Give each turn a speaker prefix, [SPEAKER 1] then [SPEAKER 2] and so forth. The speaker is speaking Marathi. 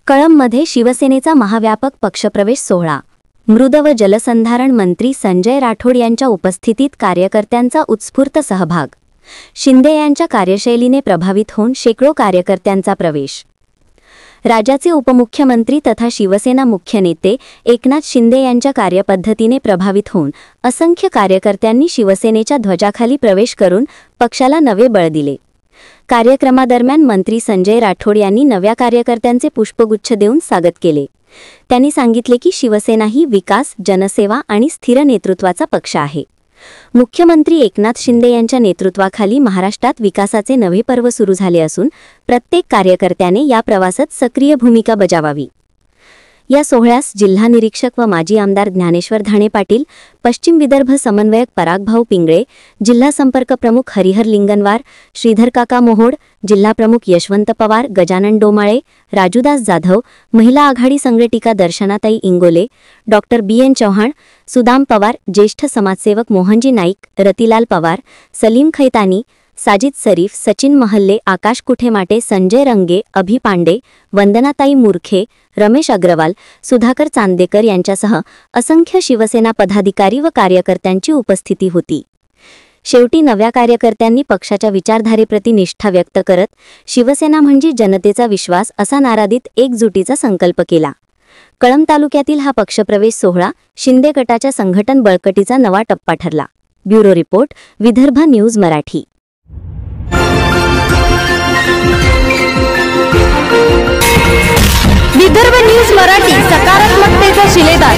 [SPEAKER 1] कळंबमध्ये शिवसेनेचा महाव्यापक पक्षप्रवेश सोहळा। मृद व जलसंधारण मंत्री संजय राठोड यांच्या उपस्थितीत कार्यकर्त्यांचा उत्स्फूर्त सहभाग। शिंदे यांच्या कार्यशैलीने प्रभावित होऊन शेकडो कार्यकर्त्यांचा प्रवेश। राज्याचे उपमुख्यमंत्री तथा शिवसेना मुख्य नेते एकनाथ शिंदे यांच्या कार्यपद्धतीने प्रभावित होऊन असंख्य कार्यकर्त्यांनी शिवसेनेच्या ध्वजाखाली प्रवेश करून पक्षाला नवे बळ दिले। कार्यक्रमादरम्यान मंत्री संजय राठोड यांनी नव्या कार्यकर्त्यांचे पुष्पगुच्छ देऊन स्वागत केले। त्यांनी सांगितले की शिवसेना ही विकास, जनसेवा आणि स्थिर नेतृत्वाचा पक्ष आहे। मुख्यमंत्री एकनाथ शिंदे यांच्या नेतृत्वाखाली महाराष्ट्रात विकासाचे नवे पर्व सुरू झाले असून प्रत्येक कार्यकर्त्याने या प्रवासात सक्रिय भूमिका बजावावी। या सोहळ्यास जिल्हा निरीक्षक व माजी आमदार ज्ञानेश्वर धाणे पाटील, पश्चिम विदर्भ समन्वयक परागभाऊ पिंगळे, जिल्हा संपर्क प्रमुख हरिहर लिंगनवार, श्रीधर काका मोहोड, जिल्हा प्रमुख यशवंत पवार, गजानन डोमाळे, राजूदास जाधव, महिला आघाडी संघटिका दर्शनाताई इंगोले, डॉक्टर BN चौहान, सुदाम पवार, ज्येष्ठ समाजसेवक मोहनजी नाईक, रतिलाल पवार, सलीम खैतानी, साजिद सरीफ, सचिन महल्ले, आकाश कुठेमाटे, संजय रंगे, अभि पांडे, वंदनाताई मुरखे, रमेश अग्रवाल, सुधाकर चांदेकर यांच्यासह असंख्य शिवसेना पदाधिकारी व कार्यकर्त्यांची उपस्थिती होती। शेवटी नव्या कार्यकर्त्यांनी पक्षाच्या विचारधारेप्रती निष्ठा व्यक्त करत शिवसेना म्हणजे जनतेचा विश्वास असा नारा देत एकजुटीचा संकल्प केला। कळंब तालुक्यातील हा पक्षप्रवेश सोहळा शिंदे गटाच्या संघटन बळकटीचा नवा टप्पा ठरला। Bureau report, Vidarbha news Marathi.
[SPEAKER 2] Vidarbha news Marathi, सकारात्मकतेचा शिलेदार।